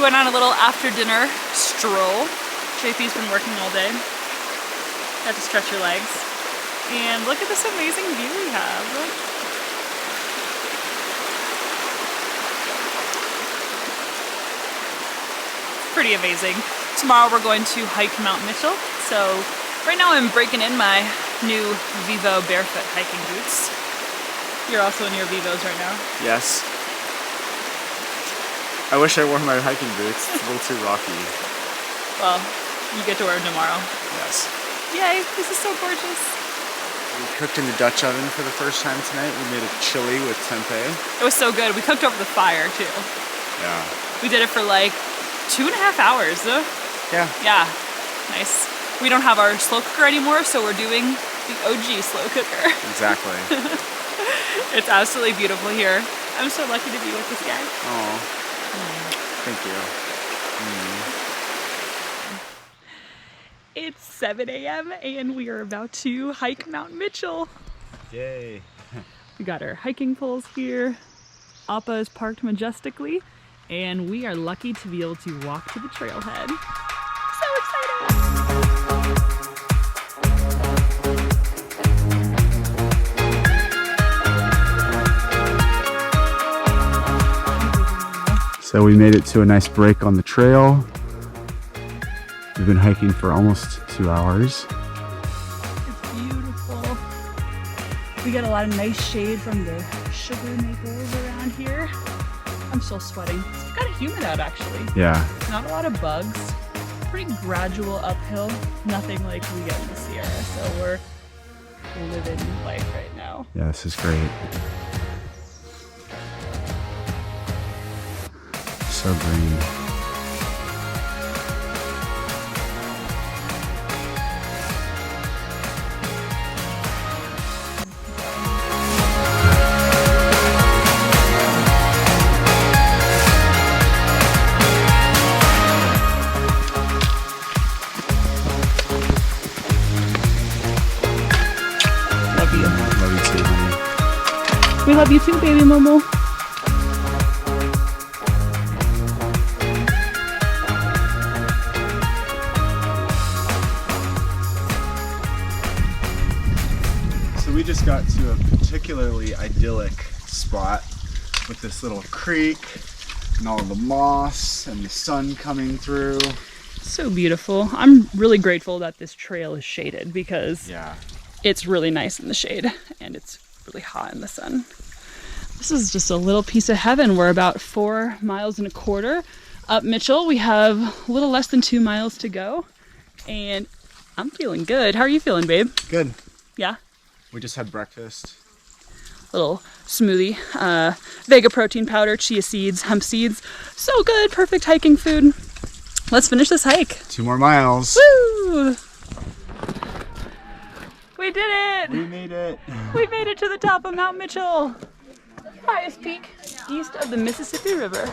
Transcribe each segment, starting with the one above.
went on a little after dinner stroll. JP's been working all day. Got to stretch your legs. And look at this amazing view we have. Pretty amazing. Tomorrow we're going to hike Mount Mitchell. So right now I'm breaking in my new Vivo barefoot hiking boots. You're also in your Vivos right now. Yes. I wish I wore my hiking boots. It's a little too rocky. Well, you get to wear them tomorrow. Yes. Yay, this is so gorgeous. We cooked in the Dutch oven for the first time tonight. We made a chili with tempeh. It was so good. We cooked over the fire too. Yeah. We did it for like 2.5 hours. Yeah. Yeah, nice. We don't have our slow cooker anymore, so we're doing the OG slow cooker. Exactly. It's absolutely beautiful here. I'm so lucky to be with this guy. Oh, thank you. It's 7 a.m. and we are about to hike Mount Mitchell. Yay. We got our hiking poles here. Appa is parked majestically, and we are lucky to be able to walk to the trailhead. So excited! So we made it to a nice break on the trail. We've been hiking for almost 2 hours. It's beautiful. We got a lot of nice shade from the sugar maples around here. I'm still sweating. It's kind of humid out actually. Yeah. Not a lot of bugs. Pretty gradual uphill. Nothing like we get in the Sierra. So we're living life right now. Yeah, this is great. So green. Love you. Love you too, honey. We love you too, baby Momo. We just got to a particularly idyllic spot with this little creek and all of the moss and the sun coming through. So beautiful. I'm really grateful that this trail is shaded because Yeah. it's really nice in the shade and it's really hot in the sun. This is just a little piece of heaven. We're about 4.25 miles up Mitchell. We have a little less than 2 miles to go and I'm feeling good. How are you feeling, babe? Good. Yeah? We just had breakfast. Little smoothie, Vega protein powder, chia seeds, hemp seeds. So good, perfect hiking food. Let's finish this hike. 2 more miles. Woo! We did it! We made it. We made it to the top of Mount Mitchell. Highest peak east of the Mississippi River.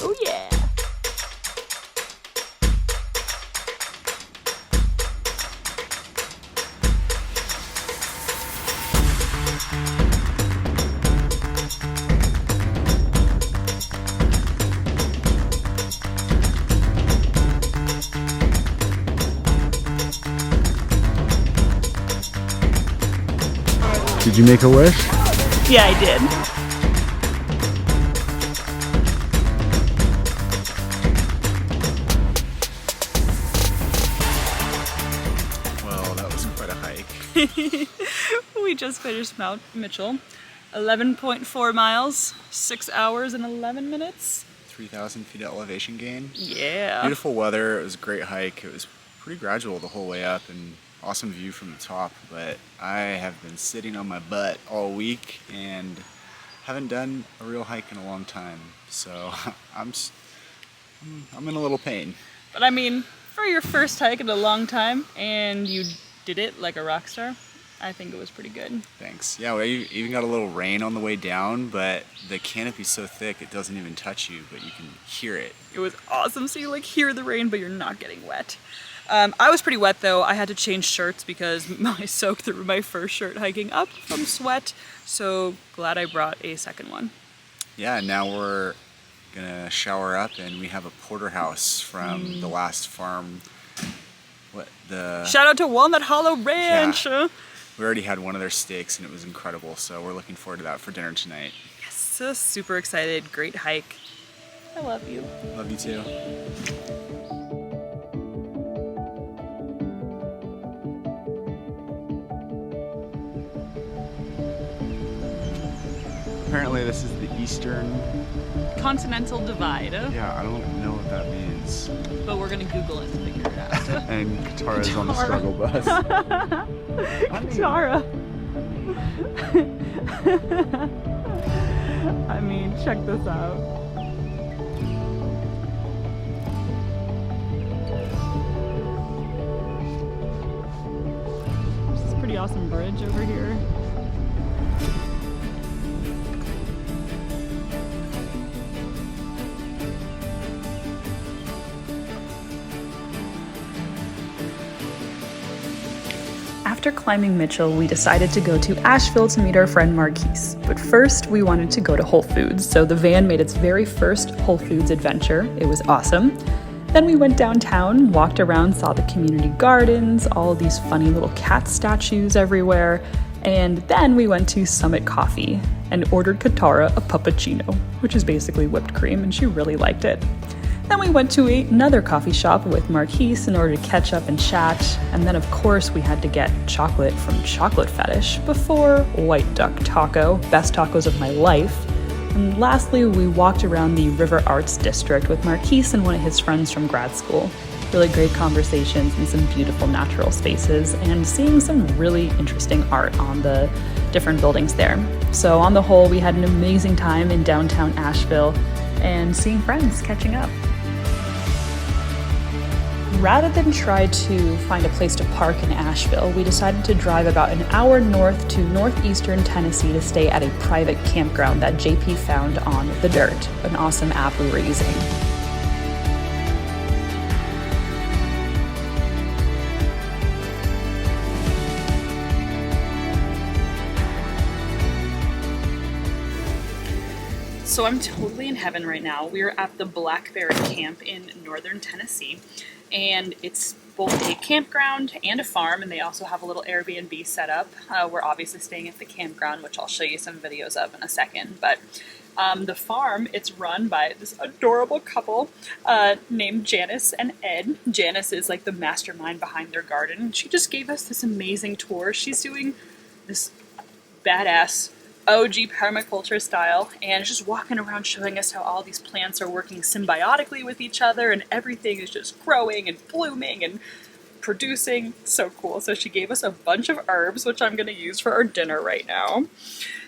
Oh yeah! Did you make a wish? Yeah, I did. Well, that was quite a hike. We just finished Mount Mitchell. 11.4 miles, 6 hours and 11 minutes. 3,000 feet elevation gain. Yeah. Beautiful weather. It was a great hike. It was pretty gradual the whole way up and awesome view from the top, but I have been sitting on my butt all week and haven't done a real hike in a long time, so I'm in a little pain. But I mean, for your first hike in a long time and you did it like a rock star, I think it was pretty good. Thanks. Yeah, we even got a little rain on the way down, but the canopy's so thick it doesn't even touch you, but you can hear it. It was awesome. So you like hear the rain, but you're not getting wet. I was pretty wet though. I had to change shirts because I soaked through my first shirt hiking up from sweat. So glad I brought a second one. Yeah, now we're gonna shower up, and we have a porterhouse from the last farm. Shout out to Walnut Hollow Ranch. Yeah. We already had one of their steaks and it was incredible, so we're looking forward to that for dinner tonight. Yes, so super excited. Great hike. I love you. Love you too. Apparently this is the Eastern Continental Divide. Yeah, I don't know what that means. But we're gonna Google it and figure it out. And Katara's on the struggle bus. Katara. I mean, check this out. There's this pretty awesome bridge over here. After climbing Mitchell, we decided to go to Asheville to meet our friend Marquise. But first, we wanted to go to Whole Foods, so the van made its very first Whole Foods adventure. It was awesome. Then we went downtown, walked around, saw the community gardens, all of these funny little cat statues everywhere, and then we went to Summit Coffee and ordered Katara a puppuccino, which is basically whipped cream, and she really liked it. Then we went to another coffee shop with Marquise in order to catch up and chat, and then of course we had to get chocolate from Chocolate Fetish before White Duck Taco, best tacos of my life. And lastly, we walked around the River Arts District with Marquise and one of his friends from grad school. Really great conversations and some beautiful natural spaces, and seeing some really interesting art on the different buildings there. So on the whole, we had an amazing time in downtown Asheville and seeing friends, catching up. Rather than try to find a place to park in Asheville, we decided to drive about an hour north to northeastern Tennessee to stay at a private campground that JP found on The Dirt, an awesome app we were using. So I'm totally in heaven right now. We're at the Blackberry Camp in northern Tennessee, and it's both a campground and a farm, and they also have a little Airbnb set up. We're obviously staying at the campground, which I'll show you some videos of in a second, but the farm, it's run by this adorable couple named Janice and Ed. Janice is like the mastermind behind their garden, and she just gave us this amazing tour. She's doing this badass OG permaculture style, and just walking around showing us how all these plants are working symbiotically with each other, and everything is just growing and blooming and producing. So cool. So she gave us a bunch of herbs, which I'm going to use for our dinner right now.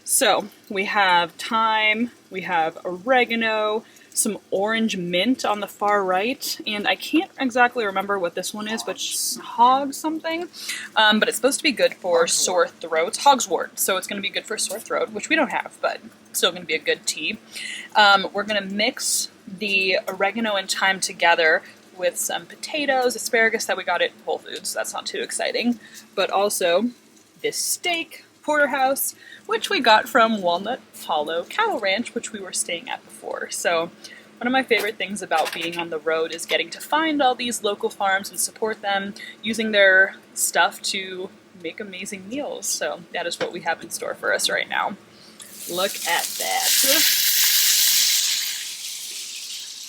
So we have thyme, we have oregano, some orange mint on the far right, and I can't exactly remember what this one is, but hog something. But it's supposed to be good for sore throats. Hogswort, so it's going to be good for sore throat, which we don't have, but still going to be a good tea. We're going to mix the oregano and thyme together with some potatoes, asparagus that we got at Whole Foods. That's not too exciting, but also this steak porterhouse, which we got from Walnut Hollow Cattle Ranch, which we were staying at before. So one of my favorite things about being on the road is getting to find all these local farms and support them, using their stuff to make amazing meals. So that is what we have in store for us right now. Look at that.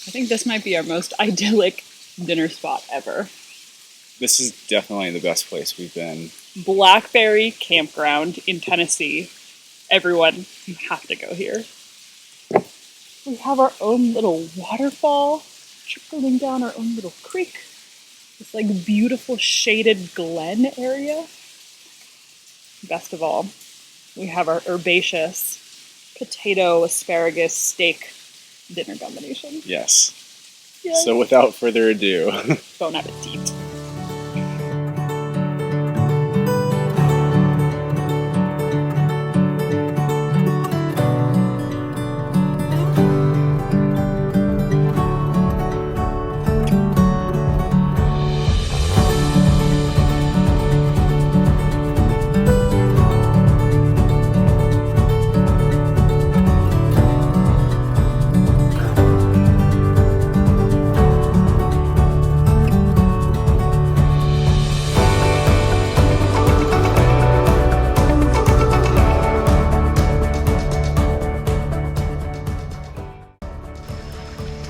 I think this might be our most idyllic dinner spot ever. This is definitely the best place we've been. Blackberry Campground in Tennessee. Everyone, you have to go here. We have our own little waterfall trickling down our own little creek. This like beautiful shaded glen area. Best of all, we have our herbaceous potato, asparagus, steak dinner combination. Yes. Yay. So without further ado. Bon appetit.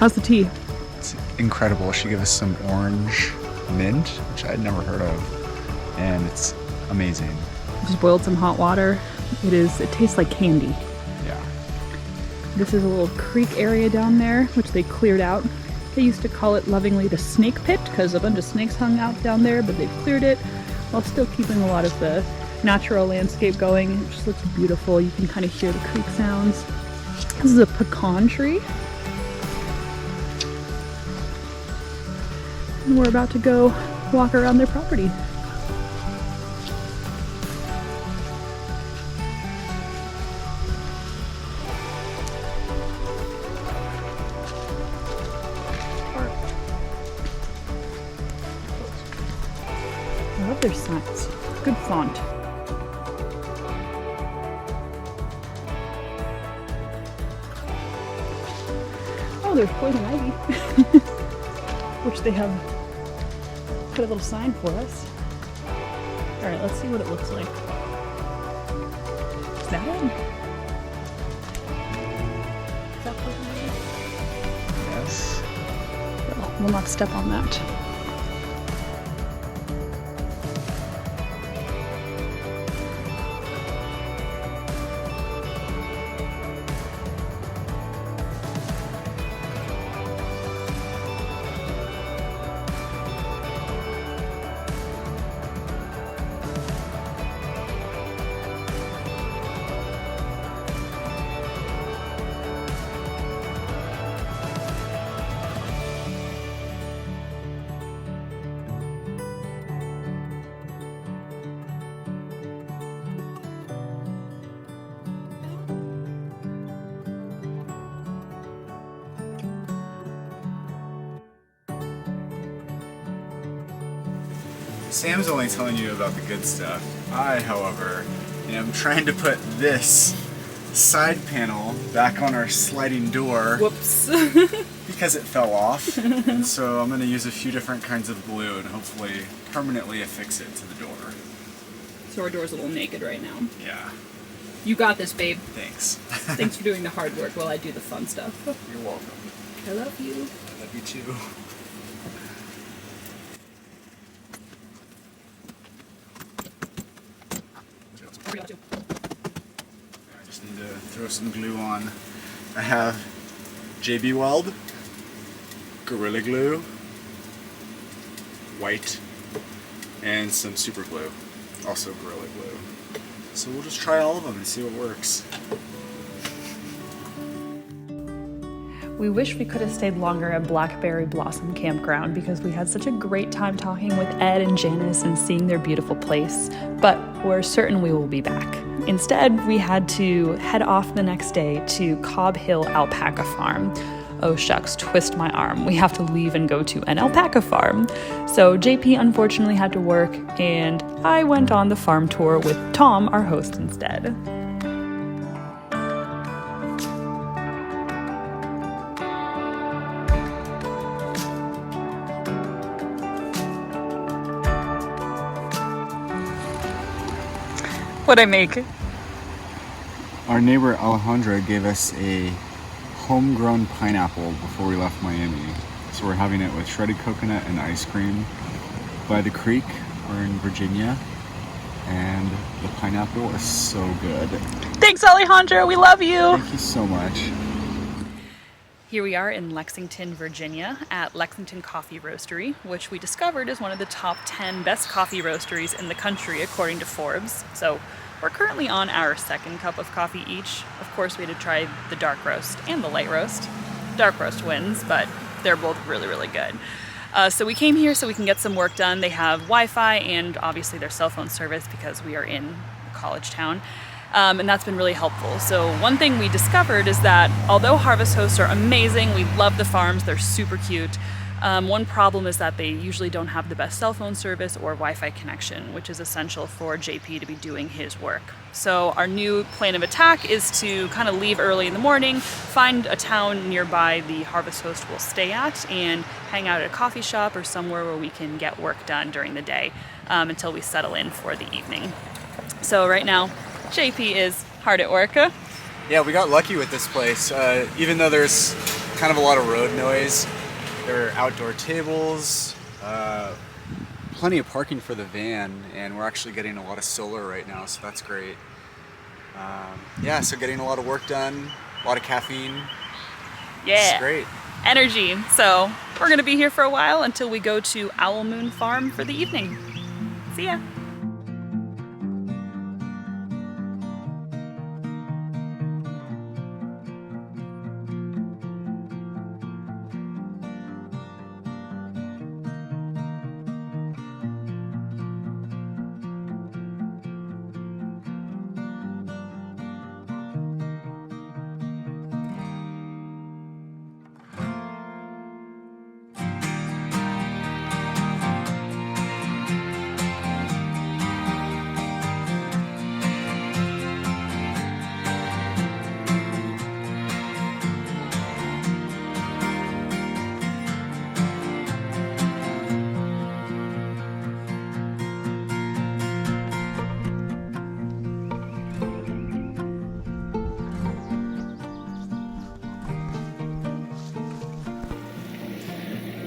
How's the tea? It's incredible. She gave us some orange mint, which I'd never heard of, and it's amazing. Just boiled some hot water. It tastes like candy. Yeah. This is a little creek area down there, which they cleared out. They used to call it lovingly the snake pit because a bunch of snakes hung out down there, but they've cleared it while still keeping a lot of the natural landscape going. It just looks beautiful. You can kind of hear the creek sounds. This is a pecan tree. And we're about to go walk around their property. I love their signs. Good font. Oh, there's poison ivy, which they have put a little sign for us. All right, let's see what it looks like. Is that it? Is that poison ivy? Yes. Well, we'll not step on that. Sam's only telling you about the good stuff. I, however, am trying to put this side panel back on our sliding door. Whoops. Because it fell off. And so I'm going to use a few different kinds of glue and hopefully permanently affix it to the door. So our door's a little naked right now. Yeah. You got this, babe. Thanks. Thanks for doing the hard work while I do the fun stuff. You're welcome. I love you. I love you too. I just need to throw some glue on. I have JB Weld, Gorilla Glue, white, and some super glue, also Gorilla Glue. So we'll just try all of them and see what works. We wish we could have stayed longer at Blackberry Blossom Campground because we had such a great time talking with Ed and Janice and seeing their beautiful place, but we're certain we will be back. Instead, we had to head off the next day to Cobb Hill Alpaca Farm. Oh shucks, twist my arm. We have to leave and go to an alpaca farm. So JP unfortunately had to work, and I went on the farm tour with Tom, our host, instead. What'd I make? Our neighbor Alejandra gave us a homegrown pineapple before we left Miami. So we're having it with shredded coconut and ice cream by the creek. We're in Virginia, and the pineapple is so good. Thanks, Alejandra. We love you. Thank you so much. Here we are in Lexington, Virginia at Lexington Coffee Roastery, which we discovered is one of the top 10 best coffee roasteries in the country according to Forbes. So we're currently on our second cup of coffee each. Of course, we had to try the dark roast and the light roast. Dark roast wins, but they're both really, really good. So we came here so we can get some work done. They have Wi-Fi and obviously their cell phone service because we are in a college town. And that's been really helpful. So one thing we discovered is that although Harvest Hosts are amazing, we love the farms, they're super cute, one problem is that they usually don't have the best cell phone service or Wi-Fi connection, which is essential for JP to be doing his work. So our new plan of attack is to kind of leave early in the morning, find a town nearby the Harvest Host will stay at, and hang out at a coffee shop or somewhere where we can get work done during the day until we settle in for the evening. So right now, JP is hard at work. Yeah, we got lucky with this place. Even though there's kind of a lot of road noise. There are outdoor tables, plenty of parking for the van, and we're actually getting a lot of solar right now, so that's great. Yeah, so getting a lot of work done, a lot of caffeine. Yeah. It's great. Energy. So we're gonna be here for a while until we go to Owl Moon Farm for the evening. See ya.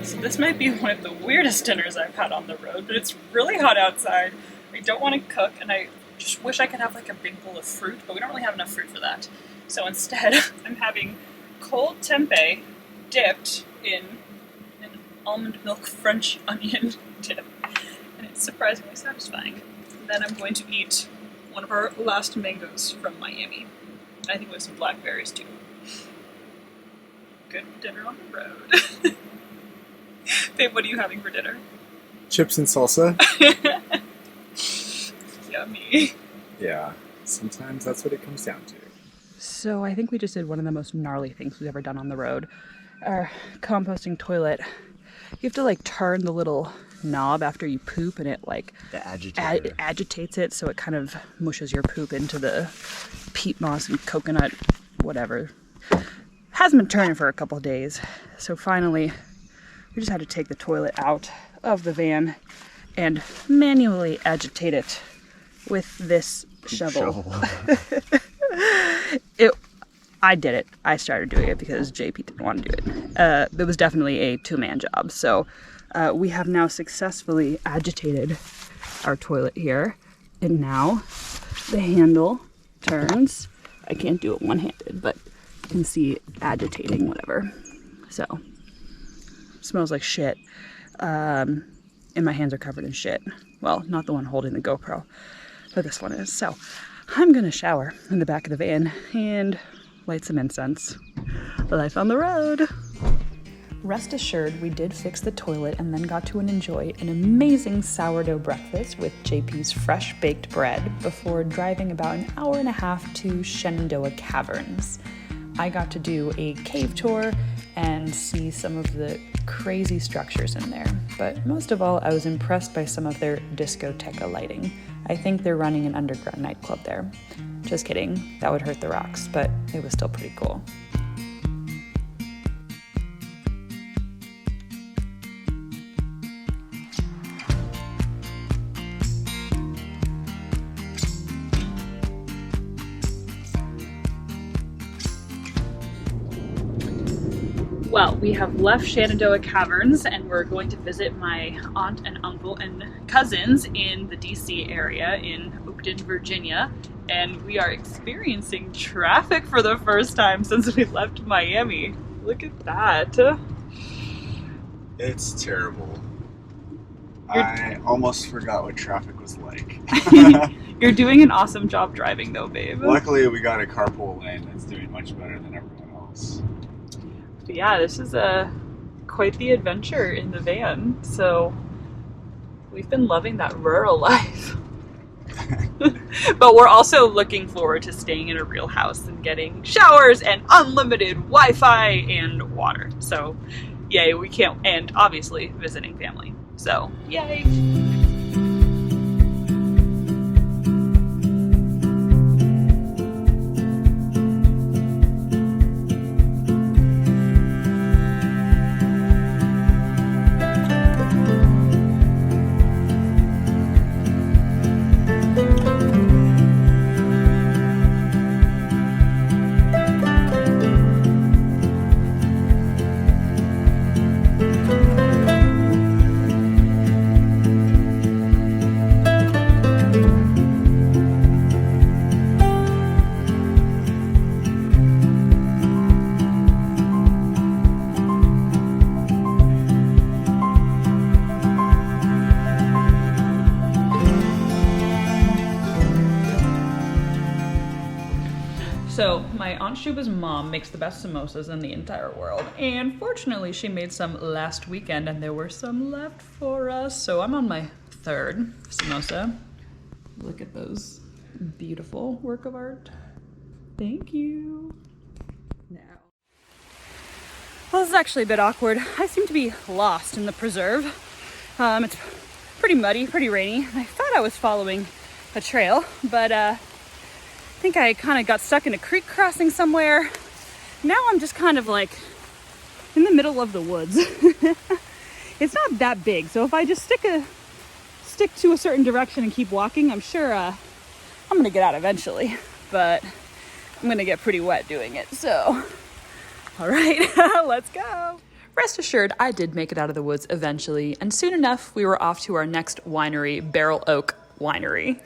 So this might be one of the weirdest dinners I've had on the road, but it's really hot outside. I don't want to cook, and I just wish I could have like a big bowl of fruit, but we don't really have enough fruit for that. So instead, I'm having cold tempeh dipped in an almond milk French onion dip, and it's surprisingly satisfying. And then I'm going to eat one of our last mangoes from Miami. I think with some blackberries too. Good dinner on the road. Babe, what are you having for dinner? Chips and salsa. Yummy. Yeah, sometimes that's what it comes down to. So I think we just did one of the most gnarly things we've ever done on the road. Our composting toilet. You have to like turn the little knob after you poop, and it like agitates it, so it kind of mushes your poop into the peat moss and coconut, whatever. Hasn't been turning for a couple of days, so finally we just had to take the toilet out of the van and manually agitate it with this shovel. I did it. I started doing it because JP didn't want to do it. It was definitely a two-man job. So we have now successfully agitated our toilet here. And now the handle turns. I can't do it one-handed, but you can see it agitating, whatever. So, smells like shit. And my hands are covered in shit. Well, not the one holding the GoPro, but this one is. So, I'm gonna shower in the back of the van and light some incense. Life on the road. Rest assured, we did fix the toilet and then got to enjoy an amazing sourdough breakfast with JP's fresh baked bread before driving about an hour and a half to Shenandoah Caverns. I got to do a cave tour and see some of the crazy structures in there. But most of all, I was impressed by some of their discoteca lighting. I think they're running an underground nightclub there. Just kidding, that would hurt the rocks, but it was still pretty cool. Well, we have left Shenandoah Caverns and we're going to visit my aunt and uncle and cousins in the DC area in Oakton, Virginia. And we are experiencing traffic for the first time since we left Miami. Look at that. It's terrible. I almost forgot what traffic was like. You're doing an awesome job driving though, babe. Luckily, we got a carpool lane that's doing much better than everyone else. But yeah, this is quite the adventure in the van. So we've been loving that rural life. But we're also looking forward to staying in a real house and getting showers and unlimited Wi-Fi and water. So yay, we can't, and obviously visiting family. So yay. So my Aunt Shuba's mom makes the best samosas in the entire world. And fortunately she made some last weekend and there were some left for us. So I'm on my third samosa. Look at those beautiful work of art. Thank you. Now. Well, this is actually a bit awkward. I seem to be lost in the preserve. It's pretty muddy, pretty rainy. I thought I was following a trail, but I think I kind of got stuck in a creek crossing somewhere. Now I'm just kind of like in the middle of the woods. It's not that big, so if I just stick to a certain direction and keep walking, I'm sure I'm gonna get out eventually, but I'm gonna get pretty wet doing it, so all right, let's go. Rest assured, I did make it out of the woods eventually, and soon enough, we were off to our next winery, Barrel Oak Winery.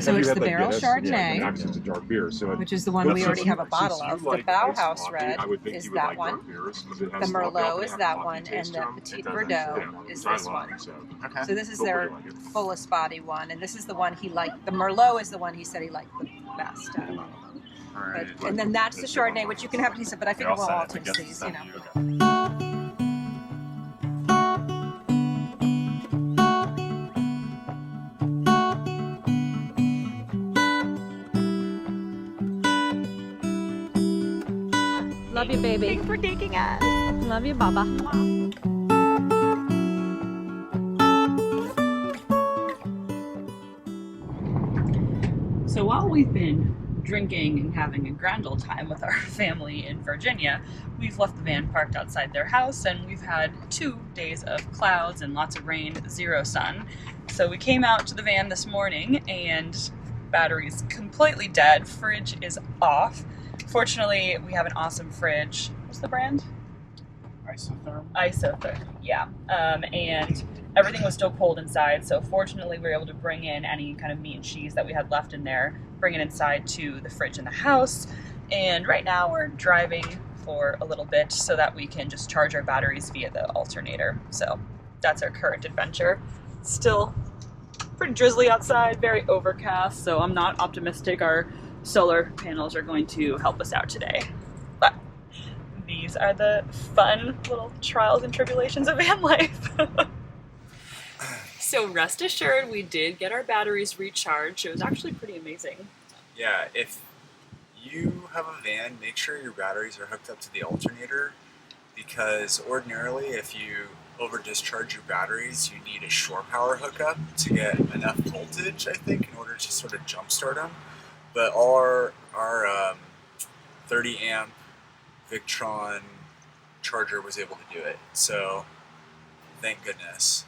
So it's the Barrel Chardonnay, access to dark beer. So which is the one we already have a bottle of. The Bauhaus Red is that one. The Merlot is that one, and the Petit Verdot is this one. So this is their fullest body one, and this is the one he liked. The Merlot is the one he said he liked the best out of all of them. But, and then that's the Chardonnay, which you can have a piece of, but I figure we'll all taste these, you know. Love you, baby. Thanks for taking us. Love you, Baba. So while we've been drinking and having a grand old time with our family in Virginia, we've left the van parked outside their house, and we've had 2 days of clouds and lots of rain, 0 sun. So we came out to the van this morning and battery's completely dead. Fridge is off. Fortunately, we have an awesome fridge. What's the brand? Isotherm, yeah. And everything was still cold inside, so fortunately we were able to bring in any kind of meat and cheese that we had left in there, bring it inside to the fridge in the house. And right now we're driving for a little bit so that we can just charge our batteries via the alternator. So that's our current adventure. Still pretty drizzly outside, very overcast, so I'm not optimistic our solar panels are going to help us out today. But these are the fun little trials and tribulations of van life. So rest assured, we did get our batteries recharged. It was actually pretty amazing. Yeah, if you have a van, make sure your batteries are hooked up to the alternator, because ordinarily if you over discharge your batteries, you need a shore power hookup to get enough voltage, I think, in order to sort of jumpstart them. But our 30 amp Victron charger was able to do it, so thank goodness.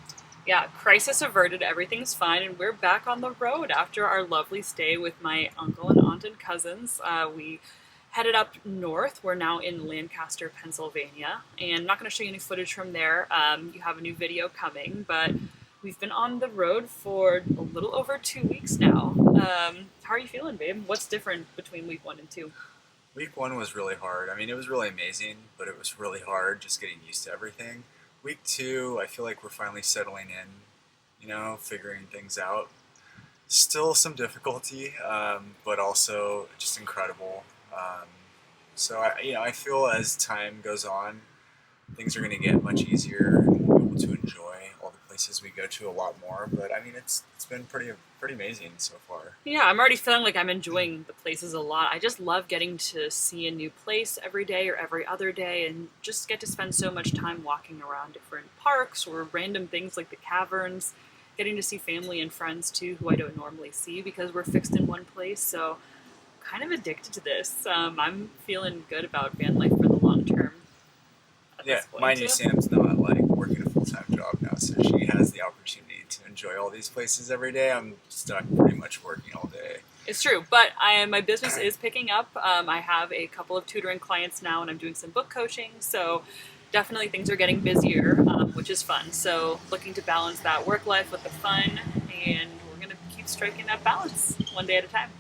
Yeah, crisis averted, everything's fine, and we're back on the road after our lovely stay with my uncle and aunt and cousins. We headed up north. We're now in Lancaster, Pennsylvania, and I'm not going to show you any footage from there. You have a new video coming, but we've been on the road for a little over 2 weeks now. How are you feeling, babe? What's different between week 1 and 2? Week 1 was really hard. I mean, it was really amazing, but it was really hard just getting used to everything. Week 2, I feel like we're finally settling in, you know, figuring things out. Still some difficulty, but also just incredible. So I feel as time goes on, things are going to get much easier, and we'll be able to enjoy all the places we go to a lot more. But I mean, it's been pretty amazing so far. Yeah, I'm already feeling like I'm enjoying the places a lot. I just love getting to see a new place every day or every other day, and just get to spend so much time walking around different parks or random things like the caverns, getting to see family and friends too who I don't normally see because we're fixed in one place. So kind of addicted to this. I'm feeling good about van life for the long term. Yeah, my new Sam's not like working a full-time job now, so she has the opportunity to enjoy all these places every day. I'm stuck pretty much working all day. It's true, but my business is picking up. I have a couple of tutoring clients now, and I'm doing some book coaching, so definitely things are getting busier, which is fun. So looking to balance that work life with the fun, and we're going to keep striking that balance one day at a time.